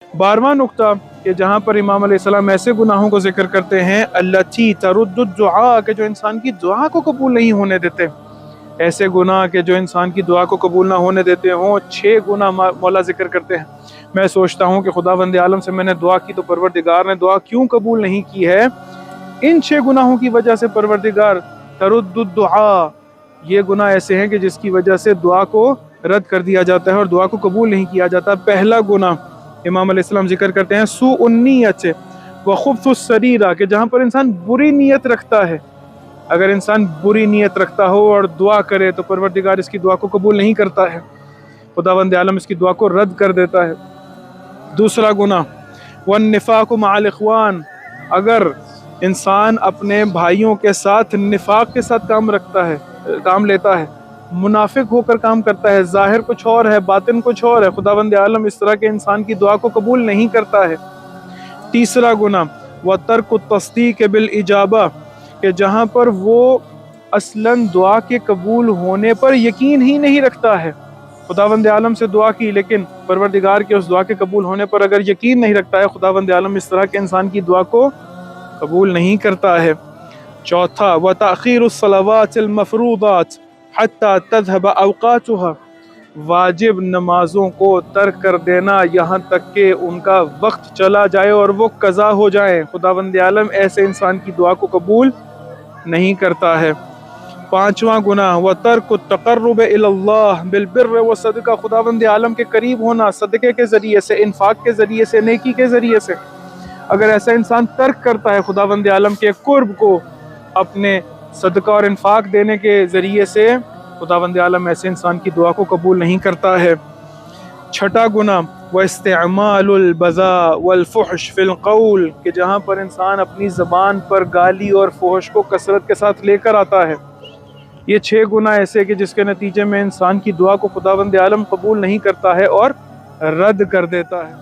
12واں نقطہ کہ جہاں پر امام علیہ السلام ایسے گناہوں کو ذکر کرتے ہیں التی ترد الدعاء کہ جو انسان کی دعا کو قبول نہیں ہونے دیتے، ایسے گناہ کہ جو انسان کی دعا کو قبول نہ ہونے دیتے ہوں۔ 6 گناہ مولا ذکر کرتے ہیں۔ میں سوچتا ہوں کہ خداوند عالم سے میں نے دعا کی تو پروردگار نے دعا کیوں قبول نہیں کی ہے؟ ان 6 گناہوں کی وجہ سے پروردگار ترد الدعاء، یہ گناہ ایسے ہیں کہ جس کی وجہ سے دعا کو رد کر دیا جاتا ہے اور دعا کو قبول نہیں کیا جاتا۔ پہلا گناہ امام علیہ السلام ذکر کرتے ہیں سوء النیت وخبث السریرہ کہ جہاں پر انسان بری نیت رکھتا ہے، اگر انسان بری نیت رکھتا ہو اور دعا کرے تو پروردگار اس کی دعا کو قبول نہیں کرتا ہے، خداوند عالم اس کی دعا کو رد کر دیتا ہے۔ دوسرا گناہ والنفاق مع الاخوان، اگر انسان اپنے بھائیوں کے ساتھ نفاق کے ساتھ کام لیتا ہے، منافق ہو کر کام کرتا ہے، ظاہر کچھ اور ہے باطن کچھ اور ہے، خداوند عالم اس طرح کے انسان کی دعا کو قبول نہیں کرتا ہے۔ تیسرا گناہ وترک التصدیق بالاجابہ کہ جہاں پر وہ اصلاً دعا کے قبول ہونے پر یقین ہی نہیں رکھتا ہے، خداوند عالم سے دعا کی لیکن پروردگار کے اس دعا کے قبول ہونے پر اگر یقین نہیں رکھتا ہے، خداوند عالم اس طرح کے انسان کی دعا کو قبول نہیں کرتا ہے۔ چوتھا وتأخیر الصلوات المفروضات حتی تذهب اوقاتها، واجب نمازوں کو ترک کر دینا یہاں تک کہ ان کا وقت چلا جائے اور وہ قضا ہو جائیں، خداوند عالم ایسے انسان کی دعا کو قبول نہیں کرتا ہے۔ پانچواں گناہ وترک التقرب الی اللہ بالبر والصدقہ، خداوند عالم کے قریب ہونا صدقے کے ذریعے سے، انفاق کے ذریعے سے، نیکی کے ذریعے سے، اگر ایسا انسان ترک کرتا ہے خداوند عالم کے قرب کو اپنے صدقہ اور انفاق دینے کے ذریعے سے، خداوند عالم ایسے انسان کی دعا کو قبول نہیں کرتا ہے۔ چھٹا گناہ واستعمال البذاء والفحش فی القول کہ جہاں پر انسان اپنی زبان پر گالی اور فحش کو کثرت کے ساتھ لے کر آتا ہے۔ یہ 6 گناہ ایسے کہ جس کے نتیجے میں انسان کی دعا کو خداوند عالم قبول نہیں کرتا ہے اور رد کر دیتا ہے۔